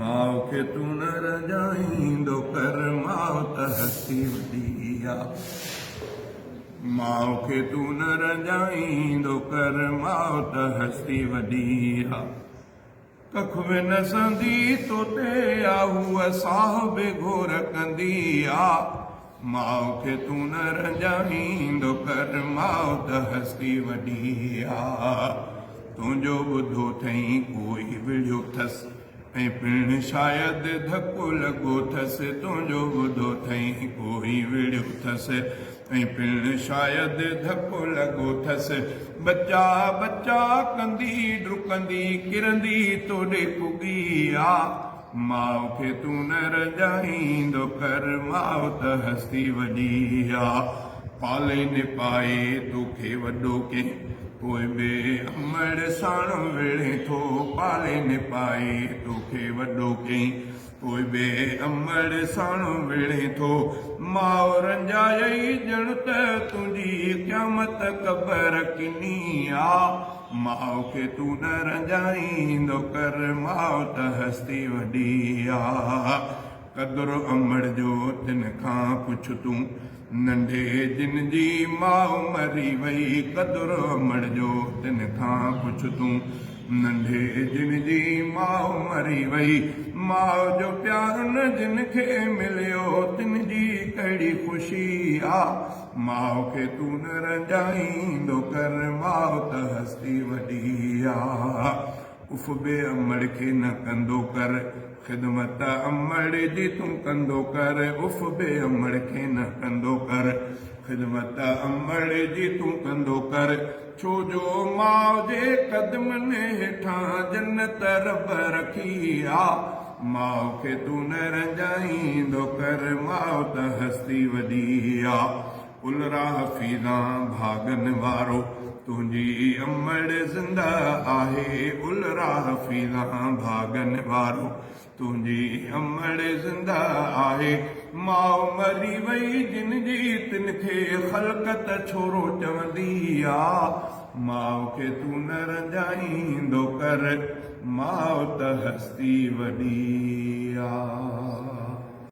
माउ खे तू न रजाईंदो कर माउ त हस्ती वॾी आ। माउ खे तू न रजाईंदो कर माउ त हस्ती वॾी आ। कख बि न संदी तो ते आ हूअ साह बि घोर कंदी आ। माउ खे तू न रजाईंदो कर माउ त हस्ती वॾी आ। तुंहिंजो ॿुधो अथई कोई विढ़ियो अथसि ऐं पिण शायदि धको लॻो अथसि। तुंहिंजो ॿुधो अथई कोई विढ़ियो अथसि ऐं पिण शायदि धको लॻो अथसि। बचा बचा कंदी डुकंदी किरंदी तोॾे पुॻी आ। माउ खे तू न रजाईंदो कर माउ त हस्ती वॾी आ। पाले न पाए तोखे वॾो कंहिं पोइ बि अमड़ साण विढ़े थो। पाले न पाए तोखे वॾो कंहिं पोइ बि अमड़ साण विढ़े थो। माउ रंजाई ॼण त तुंहिंजी क़यामत क़बर किनी आ। माउ खे तू न रंजाईंदो कर माउ त हस्ती वॾी आ। क़दुरु अमड़ जो तिन खां पुछ तूं नंढे जिन जी माउ मरी वई। क़दुरु अमड़ जो तिन खां पुछ तूं नंढे जिन जी माउ मरी वई। माउ जो प्यारु न जिन खे मिलियो तिन जी कहिड़ी ख़ुशी आ। माउ खे तू न रंजाईंदो कर माउ त हस्ती वॾी आ। उफ़ बि अमड़ खे न कंदो कर ख़िदमत अमड़ जी तूं कंदो कर। उफ़ बि अमड़ खे न कंदो कर ख़िदमत अमड़ जी तूं कंदो कर। छो जो माउ जे क़दमनि हेठां जन्नत रब रखी आ। माउ खे तू न रंजाईंदो कर माउ त हस्ती वॾी आ। उलरा हफ़ीज़ा भागन वारो तुंहिंजी अमड़ ज़िंदा आहे। उलरा हफ़ीज़ा भागन वारो तुंहिंजी अमड़ ज़िंदा आहे। माउ मरी वई जिन जी तिन खे ख़लक़त छोरो चवंदी आ। माउ खे तू न रंजाईंदो कर माउ त हस्ती वॾी आ।